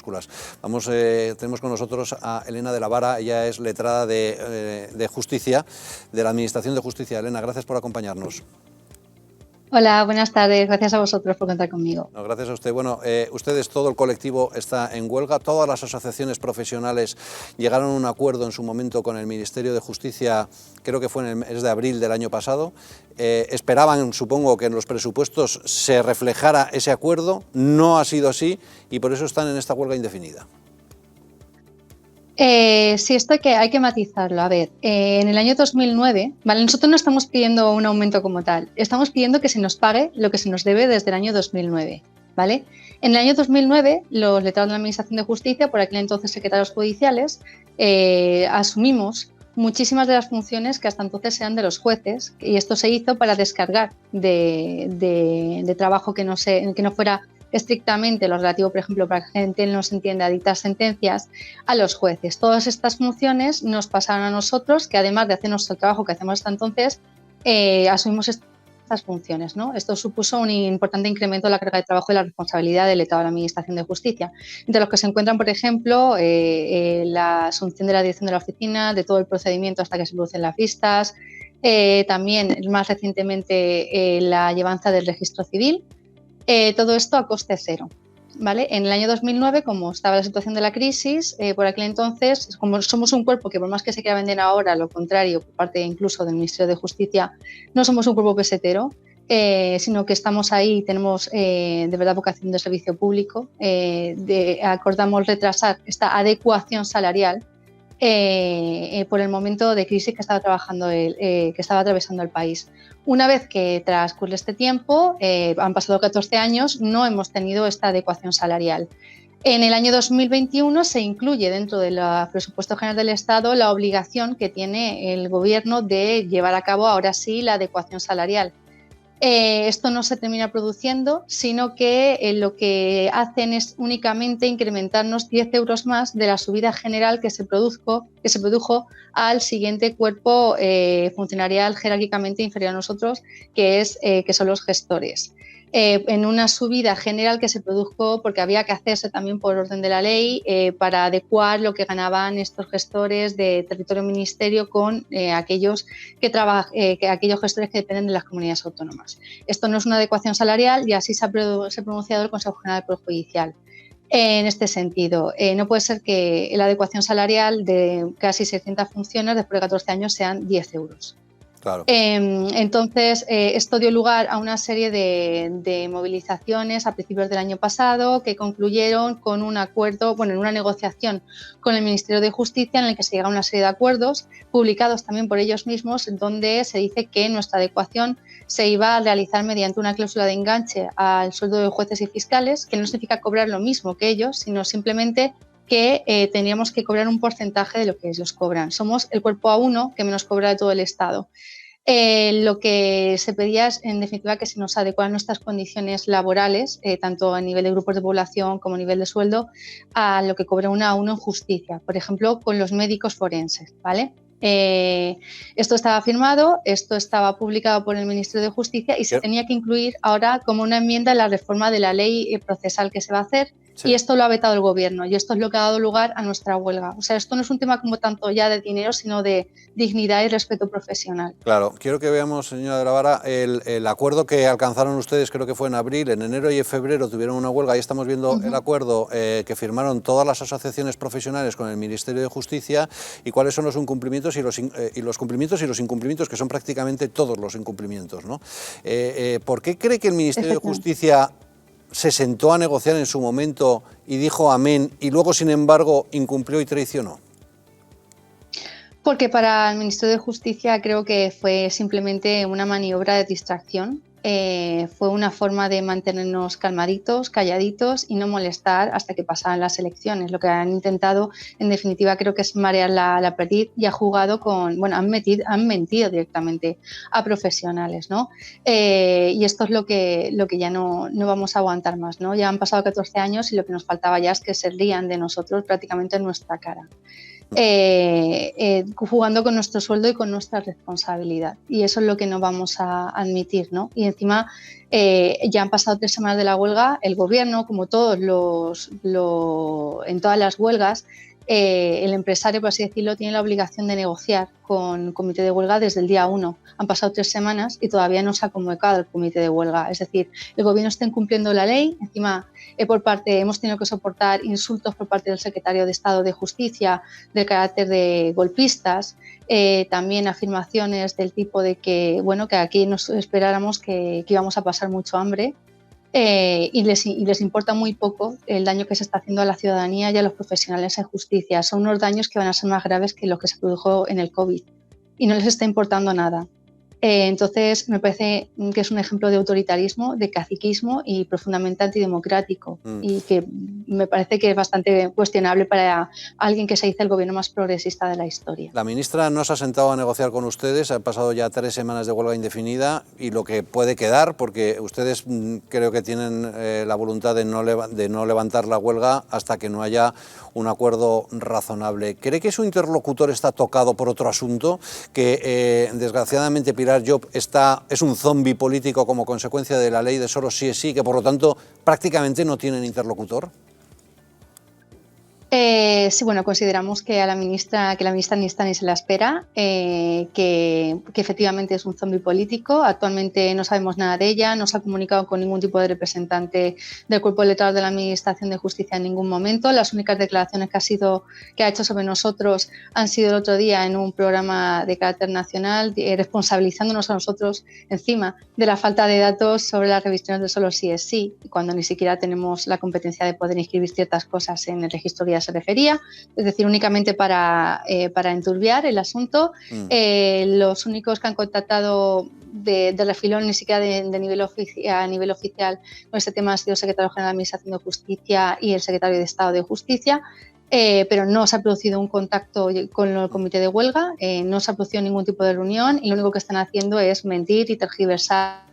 mayúsculas. Tenemos con nosotros a Elena de la Vara, ella es letrada de Justicia, de la Administración de Justicia. Elena, gracias por acompañarnos. Hola, buenas tardes. Gracias a vosotros por contar conmigo. No, gracias a usted. Bueno, ustedes, todo el colectivo está en huelga. Todas las asociaciones profesionales llegaron a un acuerdo en su momento con el Ministerio de Justicia, creo que fue en el mes de abril del año pasado. Esperaban, supongo, que en los presupuestos se reflejara ese acuerdo. No ha sido así y por eso están en esta huelga indefinida. Sí, esto hay que matizarlo. A ver, en el año 2009, ¿vale? Nosotros no estamos pidiendo un aumento como tal, estamos pidiendo que se nos pague lo que se nos debe desde el año 2009, ¿vale? En el año 2009, los letrados de la Administración de Justicia, por aquel entonces secretarios judiciales, asumimos muchísimas de las funciones que hasta entonces eran de los jueces, y esto se hizo para descargar de trabajo que no fuera estrictamente lo relativo, por ejemplo, para que la gente no se entienda, a dictar sentencias, a los jueces. Todas estas funciones nos pasaron a nosotros, que además de hacernos el trabajo que hacemos hasta entonces, asumimos estas funciones, ¿no? Esto supuso un importante incremento de la carga de trabajo y la responsabilidad del letrado de la Administración de Justicia, entre los que se encuentran, por ejemplo, la asunción de la dirección de la oficina, de todo el procedimiento hasta que se producen las vistas, también, más recientemente, la llevanza del registro civil. Todo esto a coste cero, ¿vale? En el año 2009, como estaba la situación de la crisis, por aquel entonces, como somos un cuerpo que por más que se quiera vender ahora, lo contrario, por parte incluso del Ministerio de Justicia, no somos un cuerpo pesetero, sino que estamos ahí y tenemos de verdad vocación de servicio público, acordamos retrasar esta adecuación salarial por el momento de crisis que estaba atravesando el país. Una vez que transcurre este tiempo, han pasado 14 años, no hemos tenido esta adecuación salarial. En el año 2021 se incluye dentro del presupuesto general del Estado la obligación que tiene el Gobierno de llevar a cabo ahora sí la adecuación salarial. Esto no se termina produciendo, sino que lo que hacen es únicamente incrementarnos 10 euros más de la subida general que se produjo al siguiente cuerpo funcionarial jerárquicamente inferior a nosotros, que son los gestores. En una subida general que se produjo porque había que hacerse también por orden de la ley para adecuar lo que ganaban estos gestores de territorio ministerio con aquellos gestores que dependen de las comunidades autónomas. Esto no es una adecuación salarial y así se ha pronunciado el Consejo General del Poder Judicial. En este sentido, no puede ser que la adecuación salarial de casi 600 funciones después de 14 años sean 10 euros. Claro. Entonces, esto dio lugar a una serie de movilizaciones a principios del año pasado que concluyeron con un acuerdo, en una negociación con el Ministerio de Justicia en el que se llega a una serie de acuerdos publicados también por ellos mismos, donde se dice que nuestra adecuación se iba a realizar mediante una cláusula de enganche al sueldo de jueces y fiscales, que no significa cobrar lo mismo que ellos, sino simplemente que tendríamos que cobrar un porcentaje de lo que ellos cobran. Somos el cuerpo A1 que menos cobra de todo el Estado. Lo que se pedía es, en definitiva, que se nos adecuaran nuestras condiciones laborales, tanto a nivel de grupos de población como a nivel de sueldo, a lo que cobra una A1 en justicia, por ejemplo, con los médicos forenses, ¿vale? Esto estaba firmado, esto estaba publicado por el Ministerio de Justicia y se tenía que incluir ahora como una enmienda en la reforma de la ley procesal que se va a hacer. Sí. Y esto lo ha vetado el Gobierno y esto es lo que ha dado lugar a nuestra huelga. O sea, esto no es un tema como tanto ya de dinero, sino de dignidad y respeto profesional. Claro, quiero que veamos, señora de la Vara, el acuerdo que alcanzaron ustedes, creo que fue en abril, en enero y en febrero tuvieron una huelga. Ahí estamos viendo el acuerdo que firmaron todas las asociaciones profesionales con el Ministerio de Justicia y cuáles son los incumplimientos y los cumplimientos y los incumplimientos, que son prácticamente todos los incumplimientos, ¿no? ¿Por qué cree que el Ministerio de Justicia se sentó a negociar en su momento y dijo amén y luego, sin embargo, incumplió y traicionó? Porque para el Ministerio de Justicia creo que fue simplemente una maniobra de distracción. Fue una forma de mantenernos calmaditos, calladitos y no molestar hasta que pasaran las elecciones. Lo que han intentado, en definitiva, creo que es marear la perdiz y ha jugado han mentido directamente a profesionales, ¿no? Y esto es lo que ya no vamos a aguantar más, ¿no? Ya han pasado 14 años y lo que nos faltaba ya es que se rían de nosotros prácticamente en nuestra cara. jugando con nuestro sueldo y con nuestra responsabilidad. Y eso es lo que no vamos a admitir, ¿no? Y encima ya han pasado 3 semanas de la huelga, el gobierno, como todos en todas las huelgas, el empresario, por así decirlo, tiene la obligación de negociar con el comité de huelga desde el día 1. Han pasado 3 semanas y todavía no se ha convocado el comité de huelga. Es decir, el gobierno está incumpliendo la ley. Encima, hemos tenido que soportar insultos por parte del secretario de Estado de Justicia de carácter de golpistas. También afirmaciones del tipo de que, bueno, que aquí nos esperáramos que íbamos a pasar mucho hambre. Y les importa muy poco el daño que se está haciendo a la ciudadanía y a los profesionales en justicia. Son unos daños que van a ser más graves que los que se produjo en el COVID y no les está importando nada. Entonces, me parece que es un ejemplo de autoritarismo, de caciquismo y profundamente antidemocrático y que me parece que es bastante cuestionable para alguien que se dice el gobierno más progresista de la historia. La ministra no se ha sentado a negociar con ustedes, han pasado ya 3 semanas de huelga indefinida y lo que puede quedar, porque ustedes creo que tienen la voluntad de no levantar la huelga hasta que no haya un acuerdo razonable. ¿Cree que su interlocutor está tocado por otro asunto? Que desgraciadamente Pilar Llop es un zombi político como consecuencia de la ley de solo sí es sí, que por lo tanto prácticamente no tienen interlocutor. Sí, bueno, consideramos que la ministra ni está ni se la espera, que efectivamente es un zombi político. Actualmente no sabemos nada de ella, no se ha comunicado con ningún tipo de representante del cuerpo letrado de la Administración de Justicia en ningún momento. Las únicas declaraciones que ha hecho sobre nosotros han sido el otro día en un programa de carácter nacional, responsabilizándonos a nosotros encima de la falta de datos sobre las revisiones de solo sí es sí, cuando ni siquiera tenemos la competencia de poder inscribir ciertas cosas en el registro que se refería, es decir, únicamente para enturbiar el asunto. Los únicos que han contactado de refilón, ni siquiera a nivel oficial, con este tema han sido el secretario general de Administración de Justicia y el secretario de Estado de Justicia. Pero no se ha producido un contacto con el comité de huelga, no se ha producido ningún tipo de reunión y lo único que están haciendo es mentir y tergiversar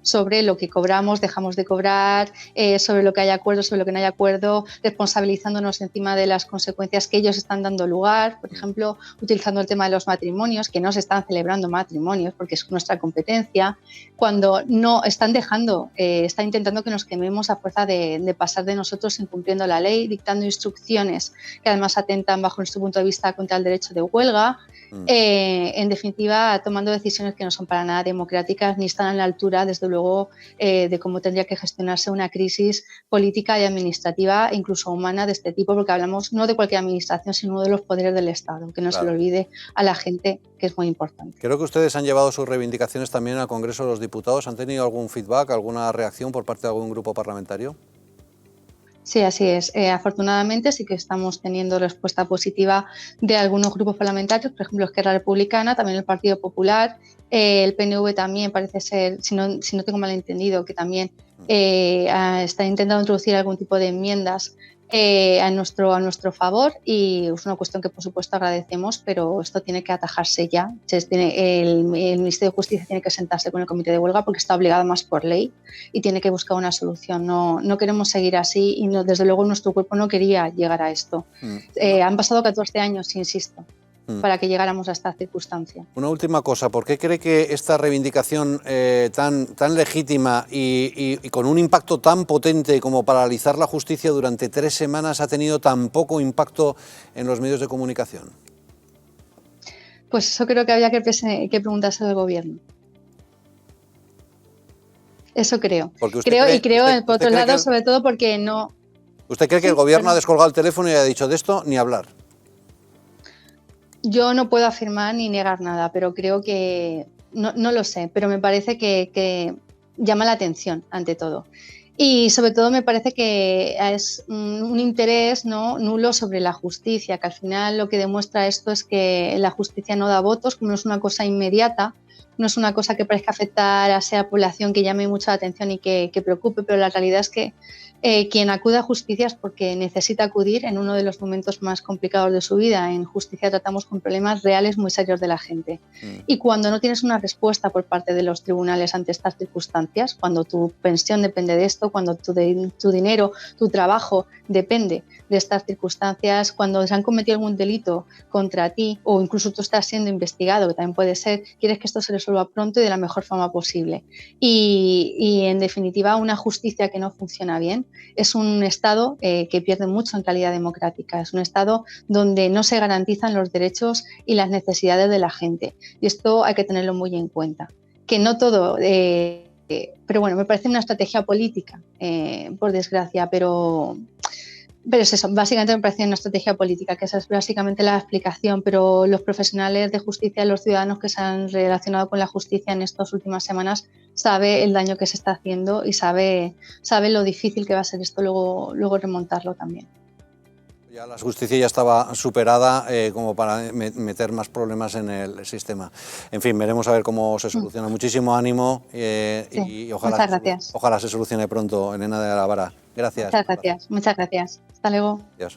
sobre lo que cobramos, dejamos de cobrar, sobre lo que hay acuerdo, sobre lo que no hay acuerdo, responsabilizándonos encima de las consecuencias que ellos están dando lugar, por ejemplo, utilizando el tema de los matrimonios, que no se están celebrando matrimonios porque es nuestra competencia, cuando no están están intentando que nos quememos a fuerza de pasar de nosotros incumpliendo la ley, dictando instrucciones que además atentan bajo nuestro punto de vista contra el derecho de huelga, en definitiva tomando decisiones que no son para nada democráticas ni están a la altura, desde luego, de cómo tendría que gestionarse una crisis política y administrativa e incluso humana de este tipo, porque hablamos no de cualquier administración, sino de los poderes del Estado, que no se le olvide a la gente, que es muy importante. Creo que ustedes han llevado sus reivindicaciones también al Congreso de los Diputados. ¿Han tenido algún feedback, alguna reacción por parte de algún grupo parlamentario? Sí, así es. Afortunadamente sí que estamos teniendo respuesta positiva de algunos grupos parlamentarios, por ejemplo, Esquerra Republicana, también el Partido Popular, el PNV también parece ser, si no tengo mal entendido, que también está intentando introducir algún tipo de enmiendas a nuestro favor, y es una cuestión que por supuesto agradecemos, pero esto tiene que atajarse ya. El Ministerio de Justicia tiene que sentarse con el comité de huelga porque está obligado más por ley y tiene que buscar una solución. No queremos seguir así y desde luego nuestro cuerpo no quería llegar a esto. Han pasado 14 años, insisto, para que llegáramos a esta circunstancia. Una última cosa, ¿por qué cree que esta reivindicación tan legítima y con un impacto tan potente como paralizar la justicia durante 3 semanas ha tenido tan poco impacto en los medios de comunicación? Pues eso creo que había que preguntarse al gobierno. Eso creo. Creo, por otro lado, sobre todo porque no... ¿Usted cree que el gobierno ha descolgado el teléfono y ha dicho de esto ni hablar? Yo no puedo afirmar ni negar nada, pero creo que, no lo sé, pero me parece que llama la atención ante todo. Y sobre todo me parece que es un interés nulo sobre la justicia, que al final lo que demuestra esto es que la justicia no da votos, como no es una cosa inmediata, no es una cosa que parezca afectar a esa población que llame mucho la atención y que preocupe, pero la realidad es que quien acude a justicia es porque necesita acudir en uno de los momentos más complicados de su vida. En justicia tratamos con problemas reales muy serios de la gente. Y cuando no tienes una respuesta por parte de los tribunales ante estas circunstancias, cuando tu pensión depende de esto, cuando tu dinero, tu trabajo depende de estas circunstancias, cuando se han cometido algún delito contra ti o incluso tú estás siendo investigado, que también puede ser, quieres que esto se resuelva pronto y de la mejor forma posible. Y en definitiva, una justicia que no funciona bien es un Estado que pierde mucho en calidad democrática, es un Estado donde no se garantizan los derechos y las necesidades de la gente. Y esto hay que tenerlo muy en cuenta. Que no todo, pero bueno, me parece una estrategia política, por desgracia, pero es eso, básicamente me parece una estrategia política, que esa es básicamente la explicación, pero los profesionales de justicia, los ciudadanos que se han relacionado con la justicia en estas últimas semanas, sabe el daño que se está haciendo y sabe lo difícil que va a ser esto luego remontarlo también. Ya la justicia ya estaba superada como para meter más problemas en el sistema. En fin, veremos a ver cómo se soluciona. Muchísimo ánimo Sí, y muchas gracias. ojalá se solucione pronto, Elena de la Vara. Gracias. Muchas gracias. Hasta luego. Adiós.